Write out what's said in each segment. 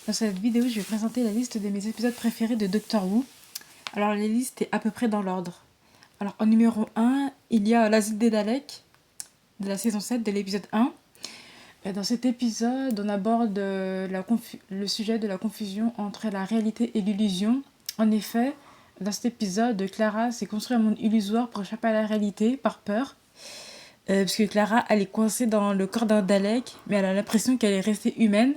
Dans cette vidéo, je vais présenter la liste de mes épisodes préférés de Doctor Who. Alors, la liste est à peu près dans l'ordre. Alors, en numéro 1, il y a l'Asile des Daleks, de la saison 7, de l'épisode 1. Et dans cet épisode, on aborde le sujet de la confusion entre la réalité et l'illusion. En effet, dans cet épisode, Clara s'est construit un monde illusoire pour échapper à la réalité, par peur. Parce que Clara, elle est coincée dans le corps d'un Dalek, mais elle a l'impression qu'elle est restée humaine.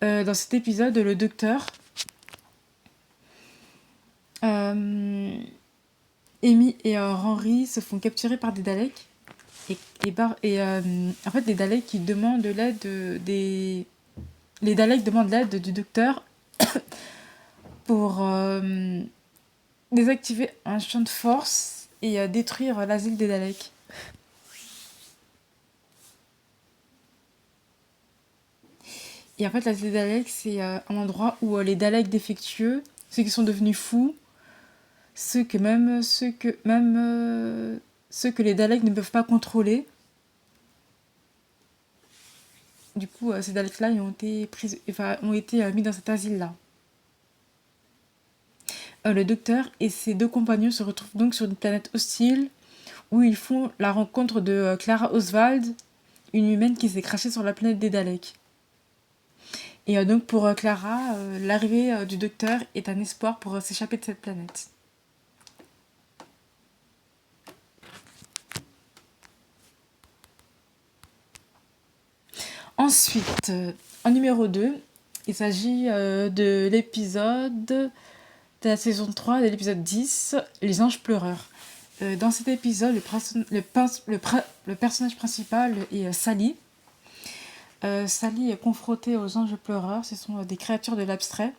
Dans cet épisode, le docteur, Amy et Henry se font capturer par des Daleks. En fait, des Daleks qui demandent l'aide Les Daleks demandent l'aide du docteur pour désactiver un champ de force et détruire l'asile des Daleks. Et en fait, l'asile des Daleks, c'est un endroit où les Daleks défectueux, ceux qui sont devenus fous, ceux que les Daleks ne peuvent pas contrôler. Du coup, ces Daleks-là ont été mis dans cet asile-là. Le docteur et ses deux compagnons se retrouvent donc sur une planète hostile où ils font la rencontre de Clara Oswald, une humaine qui s'est crachée sur la planète des Daleks. Et donc pour Clara, l'arrivée du docteur est un espoir pour s'échapper de cette planète. Ensuite, en numéro 2, il s'agit de l'épisode de la saison 3, de l'épisode 10, Les Anges Pleureurs. Dans cet épisode, le personnage principal est Sally. Sally est confrontée aux anges pleureurs. Ce sont des créatures de l'abstrait.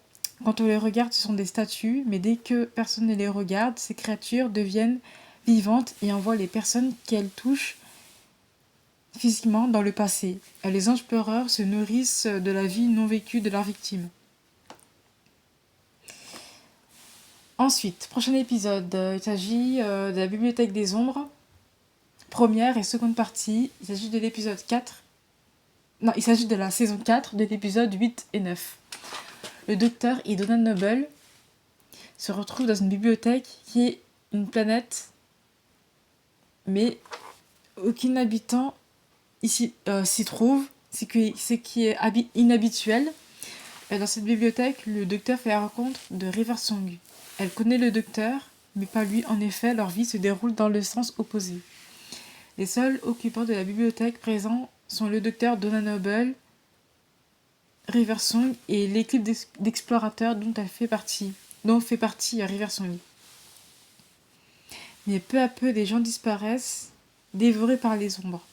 Quand on les regarde, ce sont des statues, mais dès que personne ne les regarde, ces créatures deviennent vivantes et envoient les personnes qu'elles touchent physiquement dans le passé. Les anges pleureurs se nourrissent de la vie non vécue de leurs victimes. Ensuite, prochain épisode, il s'agit de la Bibliothèque des Ombres, première et seconde partie. Il s'agit de l'épisode 4. Non, il s'agit de la saison 4, de l'épisode 8 et 9. Le docteur et Donna Noble se retrouvent dans une bibliothèque qui est une planète, mais aucun habitant ici s'y trouve, ce qui est inhabituel. Dans cette bibliothèque, le docteur fait la rencontre de River Song. Elle connaît le docteur, mais pas lui. En effet, leur vie se déroule dans le sens opposé. Les seuls occupants de la bibliothèque présents sont le docteur Donna Noble, River Song et l'équipe d'explorateurs dont fait partie River Song. Mais peu à peu, des gens disparaissent, dévorés par les ombres.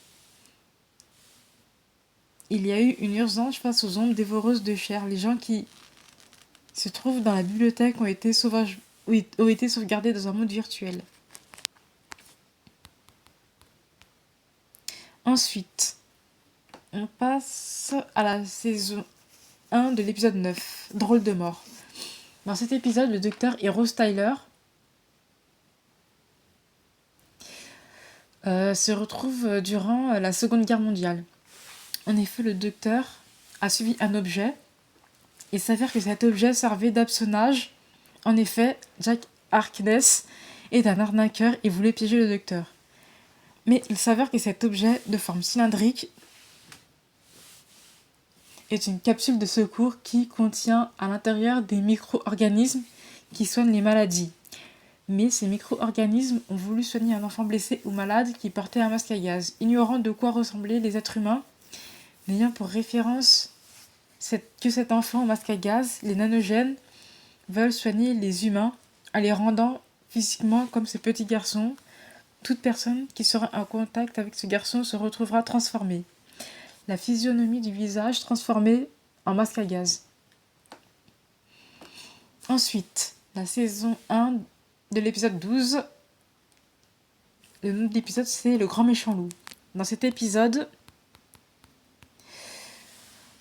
Il y a eu une urgence face aux ombres dévoreuses de chair. Les gens qui se trouvent dans la bibliothèque ont été sauvegardés dans un monde virtuel. Ensuite, on passe à la saison 1 de l'épisode 9, Drôle de mort. Dans cet épisode, le docteur et Rose Tyler se retrouvent durant la Seconde Guerre mondiale. En effet, le docteur a suivi un objet. Il s'avère que cet objet servait d'hameçonnage. En effet, Jack Harkness est un arnaqueur et voulait piéger le docteur. Mais il s'avère que cet objet de forme cylindrique est une capsule de secours qui contient à l'intérieur des micro-organismes qui soignent les maladies. Mais ces micro-organismes ont voulu soigner un enfant blessé ou malade qui portait un masque à gaz, ignorant de quoi ressemblaient les êtres humains, n'ayant pour référence que cet enfant au masque à gaz, les nanogènes veulent soigner les humains en les rendant physiquement comme ce petit garçon. Toute personne qui sera en contact avec ce garçon se retrouvera transformée. La physionomie du visage transformée en masque à gaz. Ensuite, la saison 1 de l'épisode 12. Le nom de l'épisode, c'est Le Grand Méchant Loup. Dans cet épisode,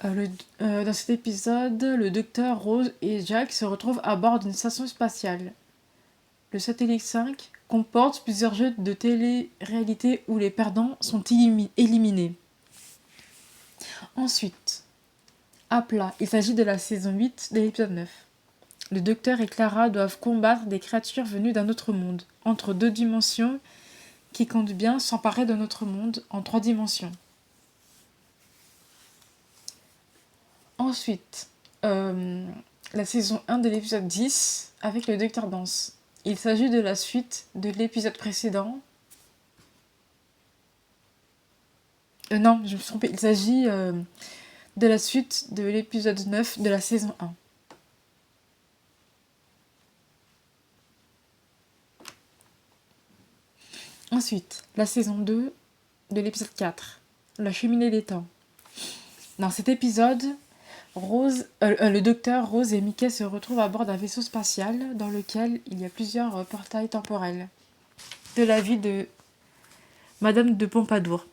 le docteur, Rose et Jack se retrouvent à bord d'une station spatiale. Le satellite 5 comporte plusieurs jeux de télé-réalité où les perdants sont éliminés. Ensuite, À plat, il s'agit de la saison 8 de l'épisode 9. Le docteur et Clara doivent combattre des créatures venues d'un autre monde, entre deux dimensions, qui comptent bien s'emparer de notre monde en 3 dimensions. Ensuite, la saison 1 de l'épisode 10 avec le docteur Danse. Il s'agit de la suite de l'épisode précédent. Non, je me suis trompée. Il s'agit de la suite de l'épisode 9 de la saison 1. Ensuite, la saison 2 de l'épisode 4, la cheminée des temps. Dans cet épisode, le docteur, Rose et Mickey se retrouvent à bord d'un vaisseau spatial dans lequel il y a plusieurs portails temporels. De la vie de Madame de Pompadour.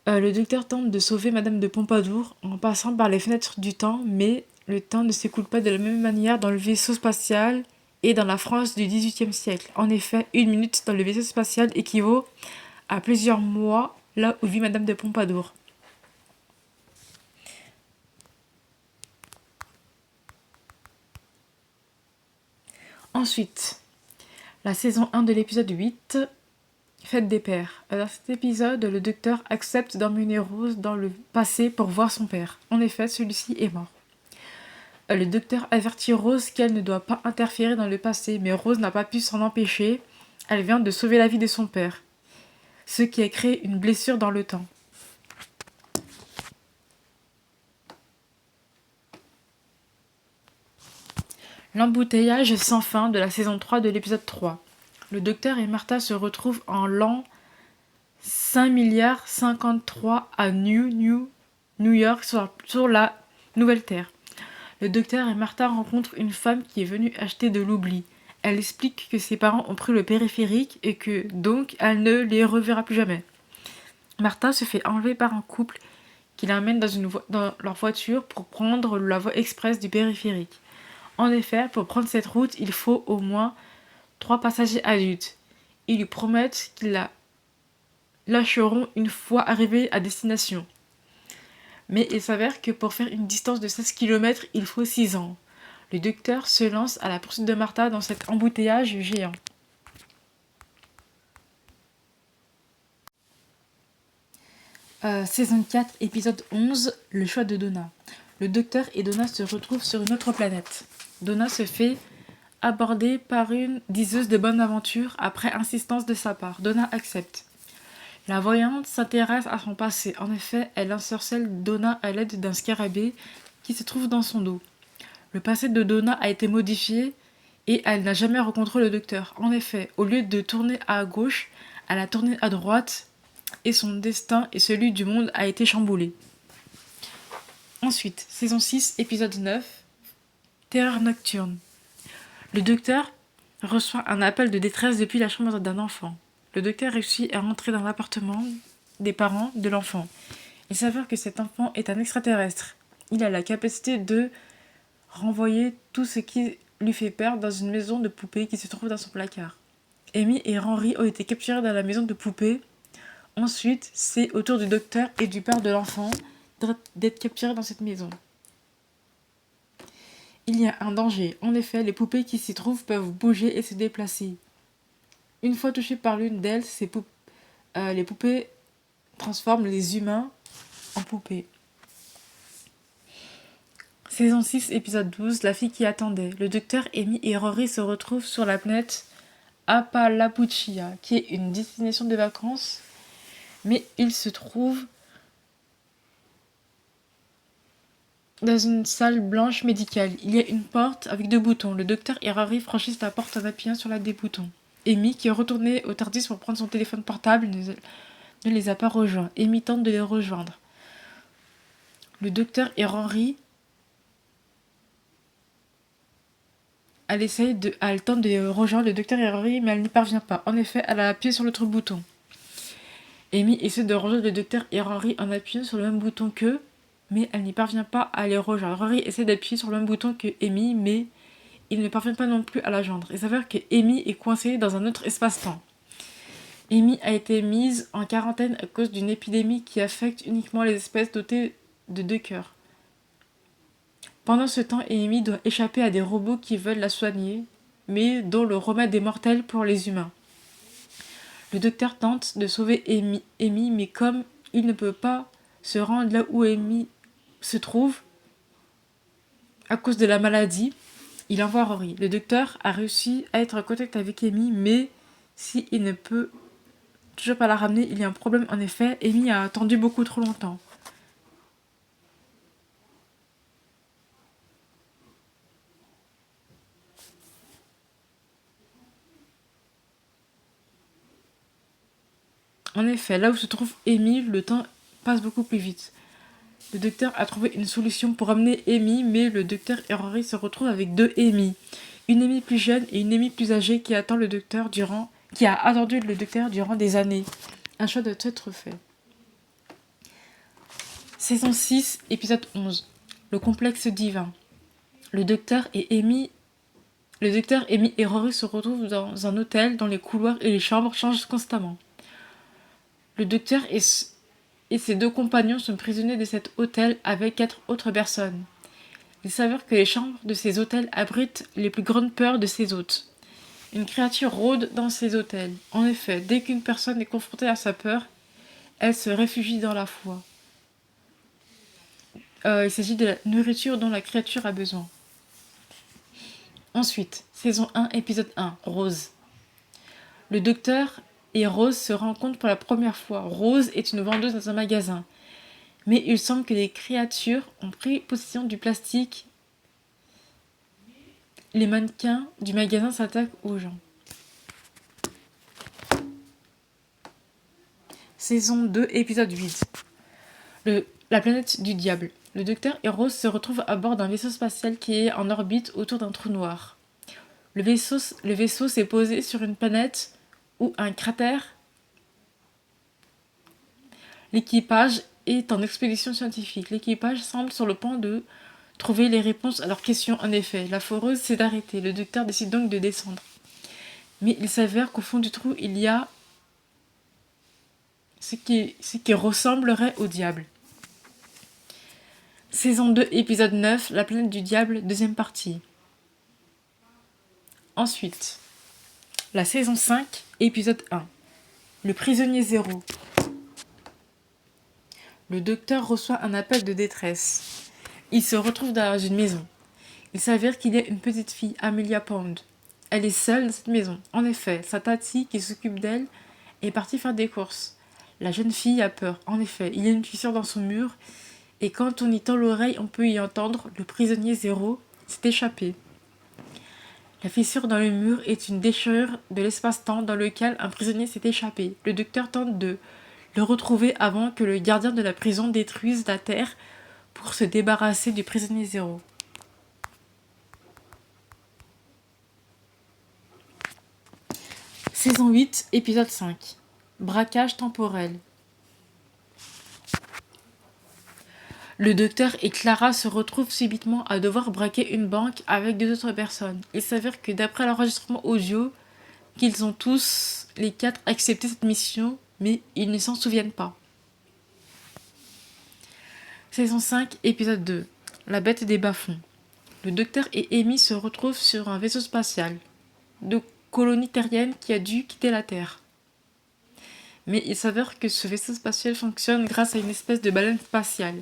Le docteur tente de sauver Madame de Pompadour en passant par les fenêtres du temps, mais le temps ne s'écoule pas de la même manière dans le vaisseau spatial et dans la France du XVIIIe siècle. En effet, 1 minute dans le vaisseau spatial équivaut à plusieurs mois là où vit Madame de Pompadour. Ensuite, la saison 1 de l'épisode 8, Fête des pères. Dans cet épisode, le docteur accepte d'emmener Rose dans le passé pour voir son père. En effet, celui-ci est mort. Le docteur avertit Rose qu'elle ne doit pas interférer dans le passé, mais Rose n'a pas pu s'en empêcher. Elle vient de sauver la vie de son père, ce qui a créé une blessure dans le temps. L'embouteillage sans fin de la saison 3 de l'épisode 3. Le docteur et Martha se retrouvent en l'an 5,53 à New York sur la Nouvelle Terre. Le docteur et Martha rencontrent une femme qui est venue acheter de l'oubli. Elle explique que ses parents ont pris le périphérique et que, donc, elle ne les reverra plus jamais. Martha se fait enlever par un couple qui l'emmène dans leur voiture pour prendre la voie express du périphérique. En effet, pour prendre cette route, il faut au moins 3 passagers adultes. Ils lui promettent qu'ils la lâcheront une fois arrivés à destination. Mais il s'avère que pour faire une distance de 16 km, il faut 6 ans. Le docteur se lance à la poursuite de Martha dans cet embouteillage géant. Saison 4, épisode 11, le choix de Donna. Le docteur et Donna se retrouvent sur une autre planète. Donna se fait aborder par une diseuse de bonne aventure après insistance de sa part. Donna accepte. La voyante s'intéresse à son passé. En effet, elle ensorcelle Donna à l'aide d'un scarabée qui se trouve dans son dos. Le passé de Donna a été modifié et elle n'a jamais rencontré le docteur. En effet, au lieu de tourner à gauche, elle a tourné à droite et son destin et celui du monde a été chamboulé. Ensuite, saison 6, épisode 9, Terreur nocturne. Le docteur reçoit un appel de détresse depuis la chambre d'un enfant. Le docteur réussit à rentrer dans l'appartement des parents de l'enfant. Il s'avère que cet enfant est un extraterrestre. Il a la capacité de renvoyer tout ce qui lui fait peur dans une maison de poupées qui se trouve dans son placard. Amy et Henry ont été capturés dans la maison de poupées. Ensuite, c'est au tour du docteur et du père de l'enfant d'être capturés dans cette maison. Il y a un danger. En effet, les poupées qui s'y trouvent peuvent bouger et se déplacer. Une fois touchées par l'une d'elles, les poupées transforment les humains en poupées. Saison 6, épisode 12, la fille qui attendait. Le docteur Amy et Rory se retrouvent sur la planète Apalapuchia, qui est une destination de vacances, mais ils se trouvent dans une salle blanche médicale. Il y a une porte avec 2 boutons. Le docteur et Rory franchissent la porte en appuyant sur l'un des boutons. Amy, qui est retournée au TARDIS pour prendre son téléphone portable, ne les a pas rejoints. Amy tente de les rejoindre. Le docteur et Rory, elle tente de rejoindre le docteur et Rory, mais elle n'y parvient pas. En effet, elle a appuyé sur l'autre bouton. Amy essaie de rejoindre le docteur et Rory en appuyant sur le même bouton qu'eux, mais elle n'y parvient pas à les rejoindre. Rory essaie d'appuyer sur le même bouton que Amy, mais il ne parvient pas non plus à la joindre. Il s'avère que Amy est coincée dans un autre espace-temps. Amy a été mise en quarantaine à cause d'une épidémie qui affecte uniquement les espèces dotées de 2 cœurs. Pendant ce temps, Amy doit échapper à des robots qui veulent la soigner, mais dont le remède est mortel pour les humains. Le docteur tente de sauver Amy, mais comme il ne peut pas se rendre là où Amy se trouve, à cause de la maladie, il envoie Rory. Le docteur a réussi à être en contact avec Amy, mais s'il ne peut toujours pas la ramener, il y a un problème. En effet, Amy a attendu beaucoup trop longtemps. En effet, là où se trouve Amy, le temps passe beaucoup plus vite. Le docteur a trouvé une solution pour amener Amy, mais le docteur et Rory se retrouvent avec deux Amy. Une Amy plus jeune et une Amy plus âgée qui a attendu le docteur durant des années. Un choix doit être fait. Saison 6, épisode 11. Le complexe divin. Le docteur, Amy et Rory se retrouvent dans un hôtel dont les couloirs et les chambres changent constamment. Le docteur et ses deux compagnons sont prisonniers de cet hôtel avec 4 autres personnes. Il s'avère que les chambres de ces hôtels abritent les plus grandes peurs de ses hôtes. Une créature rôde dans ces hôtels. En effet, dès qu'une personne est confrontée à sa peur, elle se réfugie dans la foi. Il s'agit de la nourriture dont la créature a besoin. Ensuite, saison 1, épisode 1, Rose. Le docteur et Rose se rencontrent pour la première fois. Rose est une vendeuse dans un magasin. Mais il semble que des créatures ont pris possession du plastique. Les mannequins du magasin s'attaquent aux gens. Saison 2, épisode 8. La planète du diable. Le docteur et Rose se retrouvent à bord d'un vaisseau spatial qui est en orbite autour d'un trou noir. Le vaisseau s'est posé sur une planète ou un cratère. L'équipage est en expédition scientifique. L'équipage semble sur le point de trouver les réponses à leurs questions. En effet, la foreuse s'est arrêtée. Le docteur décide donc de descendre. Mais il s'avère qu'au fond du trou, il y a ce qui ressemblerait au diable. Saison 2, épisode 9, La planète du diable, deuxième partie. Ensuite, la saison 5, épisode 1, Le prisonnier zéro. Le docteur reçoit un appel de détresse. Il se retrouve dans une maison. Il s'avère qu'il y a une petite fille, Amelia Pond. Elle est seule dans cette maison. En effet, sa tati, qui s'occupe d'elle, est partie faire des courses. La jeune fille a peur. En effet, il y a une fissure dans son mur, et quand on y tend l'oreille, on peut y entendre le prisonnier zéro s'est échappé. La fissure dans le mur est une déchirure de l'espace-temps dans lequel un prisonnier s'est échappé. Le docteur tente de le retrouver avant que le gardien de la prison détruise la Terre pour se débarrasser du prisonnier zéro. Saison 8, épisode 5. Braquage temporel. Le docteur et Clara se retrouvent subitement à devoir braquer une banque avec 2 autres personnes. Il s'avère que d'après l'enregistrement audio, qu'ils ont tous, les 4, accepté cette mission, mais ils ne s'en souviennent pas. Saison 5, épisode 2. La bête des bas-fonds. Le docteur et Amy se retrouvent sur un vaisseau spatial de colonie terrienne qui a dû quitter la Terre. Mais il s'avère que ce vaisseau spatial fonctionne grâce à une espèce de baleine spatiale.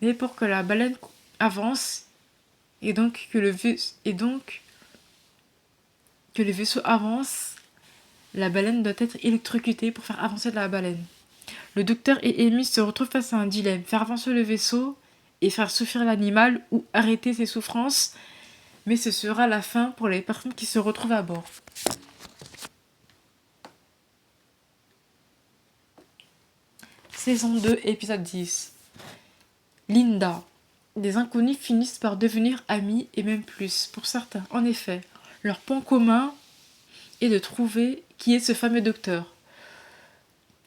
Mais pour que la baleine avance, et donc que le vaisseau avance, la baleine doit être électrocutée pour faire avancer la baleine. Le docteur et Amy se retrouvent face à un dilemme, faire avancer le vaisseau et faire souffrir l'animal ou arrêter ses souffrances, mais ce sera la fin pour les personnes qui se retrouvent à bord. Saison 2, épisode 10. Linda. Des inconnus finissent par devenir amis et même plus, pour certains. En effet, leur point commun est de trouver qui est ce fameux docteur.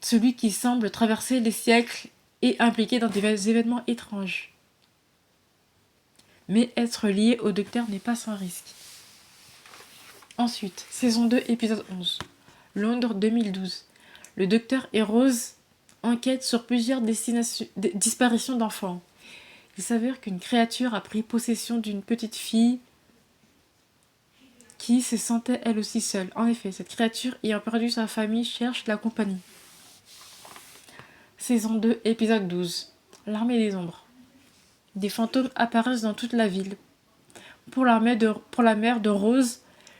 Celui qui semble traverser les siècles et impliqué dans des événements étranges. Mais être lié au docteur n'est pas sans risque. Ensuite, saison 2, épisode 11. Londres 2012. Le docteur et Rose enquêtent sur plusieurs disparitions d'enfants. Il s'avère qu'une créature a pris possession d'une petite fille qui se sentait elle aussi seule. En effet, cette créature ayant perdu sa famille cherche la compagnie. Saison 2, épisode 12. L'armée des ombres. Des fantômes apparaissent dans toute la ville. Pour la mère de Rose,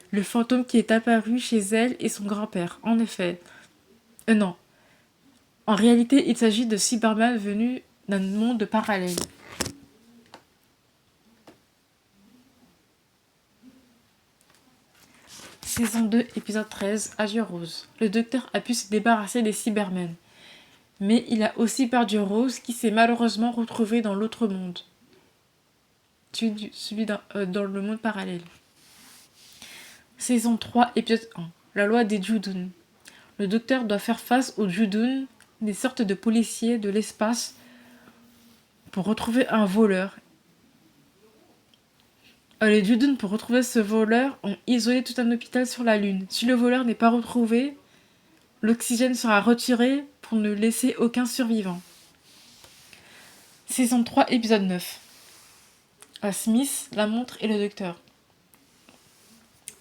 le fantôme qui est apparu chez elle est son grand-père. En effet. Non. En réalité, il s'agit de Cyberman venu d'un monde parallèle. Saison 2, épisode 13, Adieu Rose. Le docteur a pu se débarrasser des Cybermen. Mais il a aussi perdu Rose qui s'est malheureusement retrouvée dans l'autre monde. Celui dans le monde parallèle. Saison 3, épisode 1. La loi des Judoon. Le docteur doit faire face aux Judoon, des sortes de policiers de l'espace, pour retrouver un voleur. Les Judoon, pour retrouver ce voleur, ont isolé tout un hôpital sur la Lune. Si le voleur n'est pas retrouvé, l'oxygène sera retiré pour ne laisser aucun survivant. Saison 3, épisode 9. Smith, la montre et le docteur.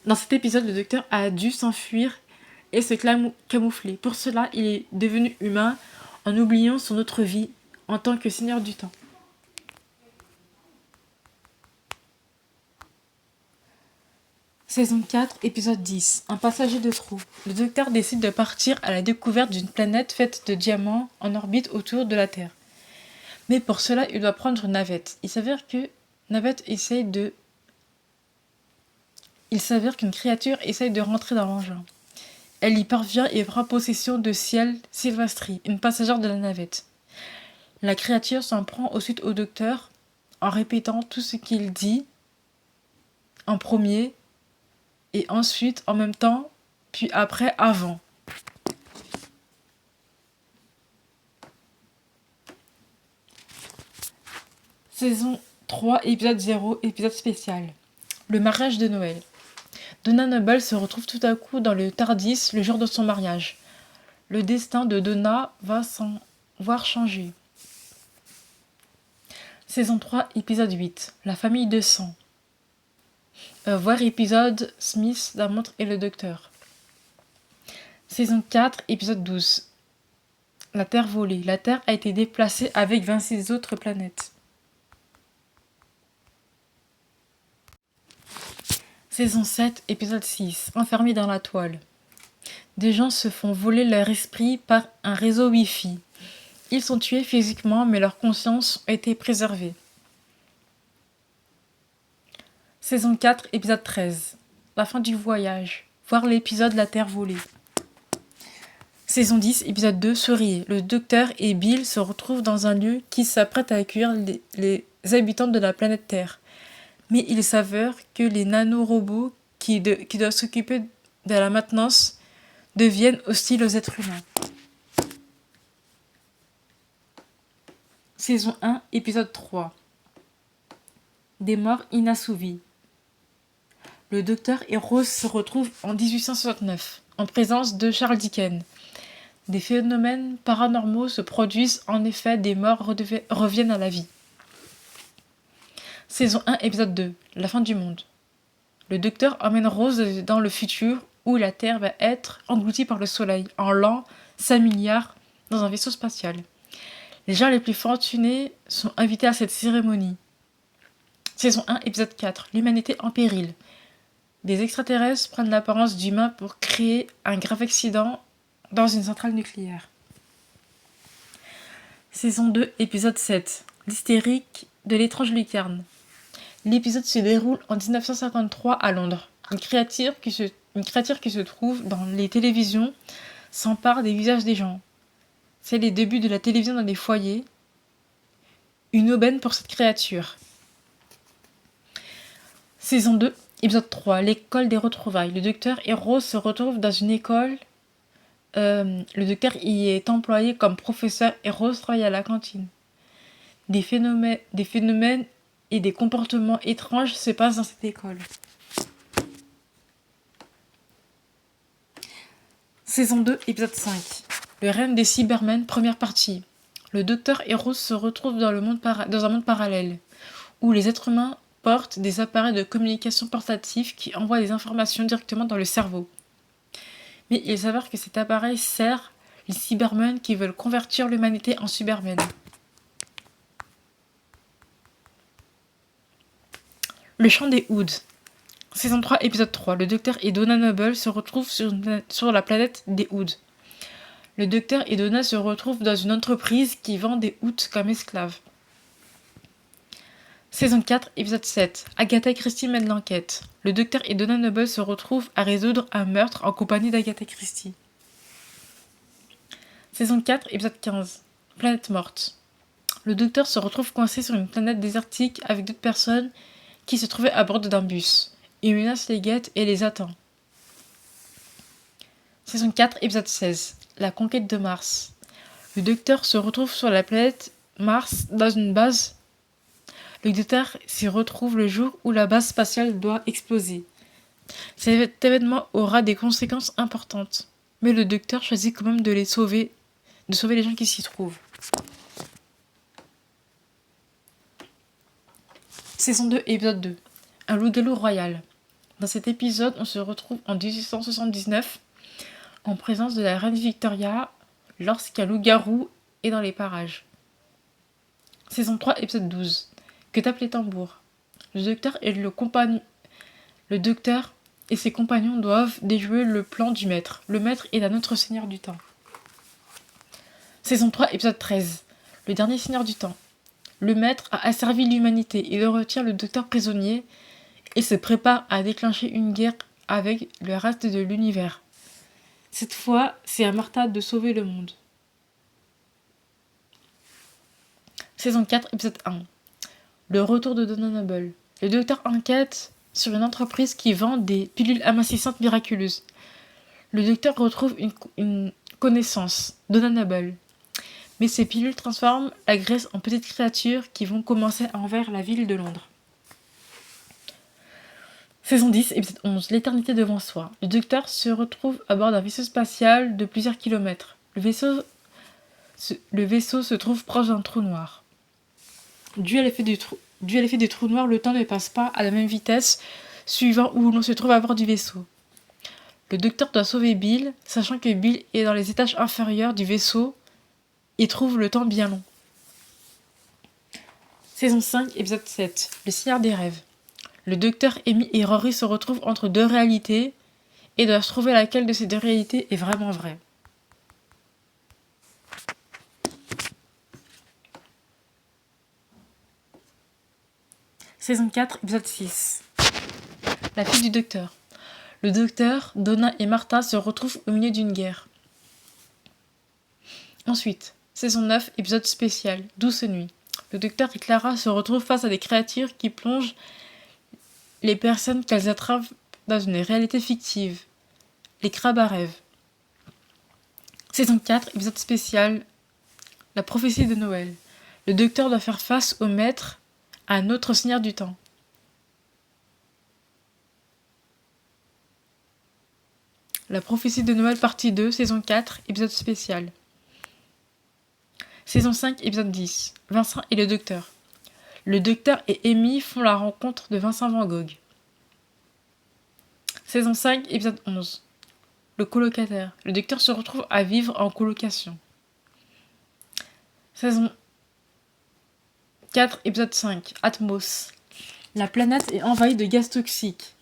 Dans cet épisode, le docteur a dû s'enfuir et se camoufler. Pour cela, il est devenu humain en oubliant son autre vie en tant que seigneur du temps. Saison 4, épisode 10. Un passager de trop. Le docteur décide de partir à la découverte d'une planète faite de diamants en orbite autour de la Terre. Mais pour cela, il doit prendre une navette. Il s'avère qu'une créature essaye de rentrer dans l'engin. Elle y parvient et prend possession de Ciel Silvestri, une passagère de la navette. La créature s'en prend ensuite au docteur en répétant tout ce qu'il dit en premier et ensuite en même temps, puis après avant. Saison 3, épisode 0, épisode spécial. Le mariage de Noël. Donna Noble se retrouve tout à coup dans le Tardis le jour de son mariage. Le destin de Donna va s'en voir changer. Saison 3, épisode 8. La famille de sang. Voir épisode Smith, la montre et le docteur. Saison 4, épisode 12. La Terre volée. La Terre a été déplacée avec 26 autres planètes. Saison 7, épisode 6. Enfermés dans la toile. Des gens se font voler leur esprit par un réseau Wi-Fi. Ils sont tués physiquement, mais leur conscience a été préservée. Saison 4, épisode 13. La fin du voyage. Voir l'épisode La Terre volée. Saison 10, épisode 2, Souriez. Le docteur et Bill se retrouvent dans un lieu qui s'apprête à accueillir les habitants de la planète Terre. Mais il s'avère que les nanorobots qui doivent s'occuper de la maintenance deviennent hostiles aux êtres humains. Saison 1, épisode 3. Des morts inassouvis. Le docteur et Rose se retrouvent en 1869, en présence de Charles Dickens. Des phénomènes paranormaux se produisent, en effet, des morts reviennent à la vie. Saison 1, épisode 2. La fin du monde. Le docteur emmène Rose dans le futur où la Terre va être engloutie par le Soleil en l'an 5 milliards dans un vaisseau spatial. Les gens les plus fortunés sont invités à cette cérémonie. Saison 1, épisode 4. L'humanité en péril. Des extraterrestres prennent l'apparence d'humains pour créer un grave accident dans une centrale nucléaire. Saison 2, épisode 7. L'hystérique de l'étrange lucarne. L'épisode se déroule en 1953 à Londres. Une créature qui se trouve dans les télévisions s'empare des visages des gens. C'est les débuts de la télévision dans des foyers. Une aubaine pour cette créature. Saison 2, épisode 3. L'école des retrouvailles. Le docteur et Rose se retrouvent dans une école. Le docteur y est employé comme professeur et Rose travaille à la cantine. Des phénomènes et des comportements étranges se passent dans cette école. Saison 2, épisode 5. Le règne des Cybermen, première partie. Le docteur et Rose se retrouvent dans un monde parallèle, où les êtres humains portent des appareils de communication portatifs qui envoient des informations directement dans le cerveau. Mais il s'avère que cet appareil sert les Cybermen qui veulent convertir l'humanité en Cybermen. Le chant des Hoods. Saison 3, épisode 3. Le docteur et Donna Noble se retrouvent sur la planète des Hoods. Le docteur et Donna se retrouvent dans une entreprise qui vend des Hoods comme esclaves. Saison 4, épisode 7. Agatha Christie mène l'enquête. Le docteur et Donna Noble se retrouvent à résoudre un meurtre en compagnie d'Agatha Christie. Saison 4, épisode 15. Planète morte. Le docteur se retrouve coincé sur une planète désertique avec d'autres personnes qui se trouvaient à bord d'un bus. Il menace les guettes et les attend. Saison 4, épisode 16. La conquête de Mars. Le docteur se retrouve sur la planète Mars dans une base. Le docteur s'y retrouve le jour où la base spatiale doit exploser. Cet événement aura des conséquences importantes. Mais le docteur choisit quand même de sauver les gens qui s'y trouvent. Saison 2, épisode 2. Un loup-garou royal. Dans cet épisode, on se retrouve en 1879 en présence de la reine Victoria lorsqu'un loup-garou est dans les parages. Saison 3, épisode 12. Que tapent les tambours. Le docteur et ses compagnons doivent déjouer le plan du maître. Le maître est un autre seigneur du temps. Saison 3, épisode 13. Le dernier seigneur du temps. Le maître a asservi l'humanité. Il retient le docteur prisonnier et se prépare à déclencher une guerre avec le reste de l'univers. Cette fois, c'est à Martha de sauver le monde. Saison 4, épisode 1. Le retour de Donna Noble. Le docteur enquête sur une entreprise qui vend des pilules amincissantes miraculeuses. Le docteur retrouve une connaissance, Donna Noble. Mais ces pilules transforment la graisse en petites créatures qui vont commencer à envahir la ville de Londres. Saison 10, épisode 11. L'éternité devant soi. Le docteur se retrouve à bord d'un vaisseau spatial de plusieurs kilomètres. Le vaisseau se trouve proche d'un trou noir. Dû à l'effet du trou noir, le temps ne passe pas à la même vitesse suivant où l'on se trouve à bord du vaisseau. Le docteur doit sauver Bill, sachant que Bill est dans les étages inférieurs du vaisseau et trouve le temps bien long. Saison 5, épisode 7. Le Seigneur des rêves. Le docteur Amy et Rory se retrouvent entre deux réalités et doivent trouver laquelle de ces deux réalités est vraiment vraie. Saison 4, épisode 6. La fille du docteur. Le docteur, Donna et Martha se retrouvent au milieu d'une guerre. Ensuite, saison 9, épisode spécial, Douce nuit. Le docteur et Clara se retrouvent face à des créatures qui plongent les personnes qu'elles attrapent dans une réalité fictive. Les crabes à rêve. Saison 4, épisode spécial, La prophétie de Noël. Le docteur doit faire face au maître, un autre seigneur du temps. La prophétie de Noël, partie 2, saison 4, épisode spécial. Saison 5, épisode 10. Vincent et le docteur. Le docteur et Amy font la rencontre de Vincent Van Gogh. Saison 5, épisode 11. Le colocataire. Le docteur se retrouve à vivre en colocation. Saison 4, épisode 5. Atmos. La planète est envahie de gaz toxiques.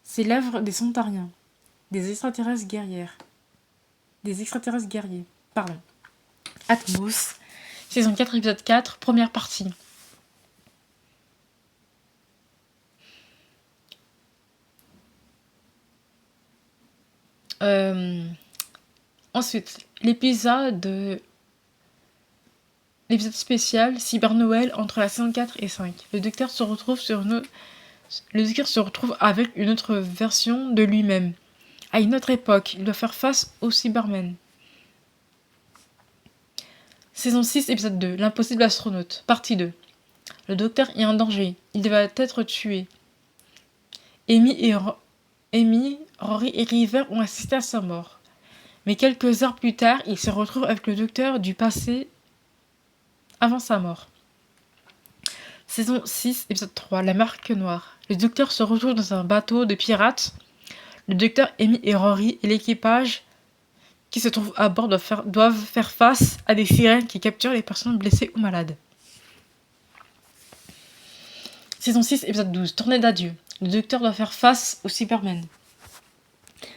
C'est l'œuvre des Centauriens. Des extraterrestres guerriers. Atmos. Saison 4, épisode 4, première partie. Ensuite, l'épisode spécial Cyber Noël entre la saison 4 et 5. Le docteur se retrouve avec une autre version de lui-même. À une autre époque, il doit faire face aux Cybermen. Saison 6, épisode 2, L'impossible astronaute, partie 2. Le docteur est en danger, il va être tué. Amy, Rory et River ont assisté à sa mort. Mais quelques heures plus tard, il se retrouve avec le docteur du passé avant sa mort. Saison 6, épisode 3, la marque noire. Le docteur se retrouve dans un bateau de pirates. Le docteur Amy et Rory et l'équipage qui se trouvent à bord doivent faire face à des sirènes qui capturent les personnes blessées ou malades. Saison 6, épisode 12, tournée d'adieu. Le docteur doit faire face aux Cybermen.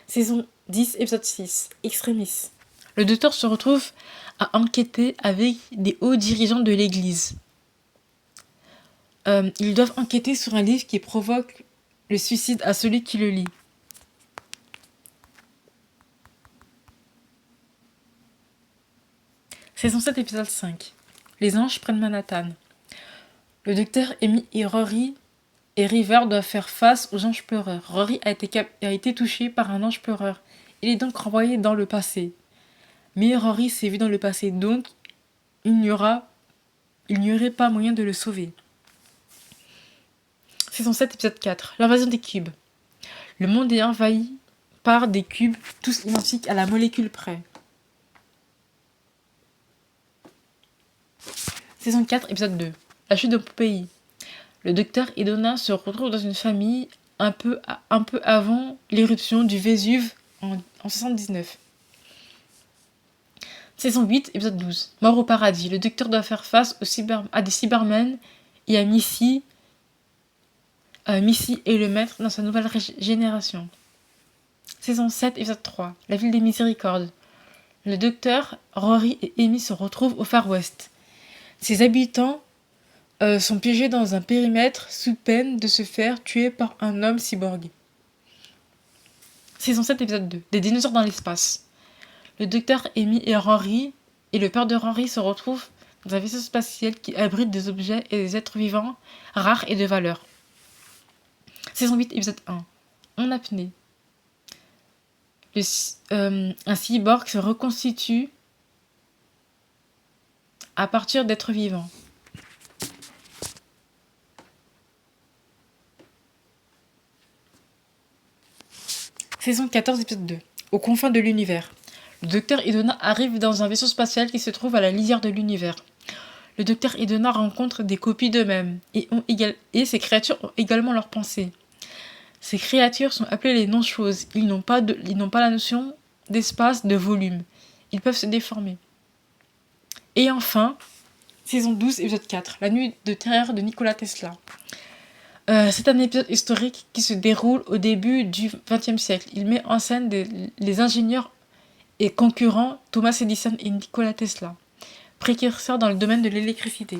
Saison 10, épisode 6, Extremis. Le docteur se retrouve à enquêter avec des hauts dirigeants de l'église. Ils doivent enquêter sur un livre qui provoque le suicide à celui qui le lit. Saison 7, épisode 5. Les anges prennent Manhattan. Le docteur Amy et Rory et River doivent faire face aux anges pleureurs. Rory a été touché par un ange pleureur. Il est donc renvoyé dans le passé. Mais Rory s'est vu dans le passé, donc il n'y aurait pas moyen de le sauver. Saison 7, épisode 4. L'invasion des cubes. Le monde est envahi par des cubes, tous identiques à la molécule près. Saison 4, épisode 2. La chute de Pompéi. Le docteur et Donna se retrouvent dans une famille un peu avant l'éruption du Vésuve en 79. Saison 8, épisode 12. Mort au paradis. Le docteur doit faire face à des Cybermen et à Missy et le maître dans sa nouvelle génération. Saison 7, épisode 3. La ville des miséricordes. Le docteur, Rory et Amy se retrouvent au Far West. Ses habitants sont piégés dans un périmètre sous peine de se faire tuer par un homme cyborg. Saison 7, épisode 2. Des dinosaures dans l'espace. Le docteur Amy et Rory et le père de Rory se retrouvent dans un vaisseau spatial qui abrite des objets et des êtres vivants rares et de valeur. Saison 8, épisode 1. En apnée. Un cyborg se reconstitue à partir d'êtres vivants. Saison 14, épisode 2. Aux confins de l'univers. Le docteur et Donna arrivent dans un vaisseau spatial qui se trouve à la lisière de l'univers. Le docteur et Donna rencontrent des copies d'eux-mêmes et ces créatures ont également leurs pensées. Ces créatures sont appelées les non-choses. Ils n'ont pas la notion d'espace, de volume. Ils peuvent se déformer. Et enfin, saison 12, épisode 4, la nuit de terreur de Nikola Tesla. C'est un épisode historique qui se déroule au début du XXe siècle. Il met en scène les ingénieurs et concurrents Thomas Edison et Nikola Tesla, précurseurs dans le domaine de l'électricité.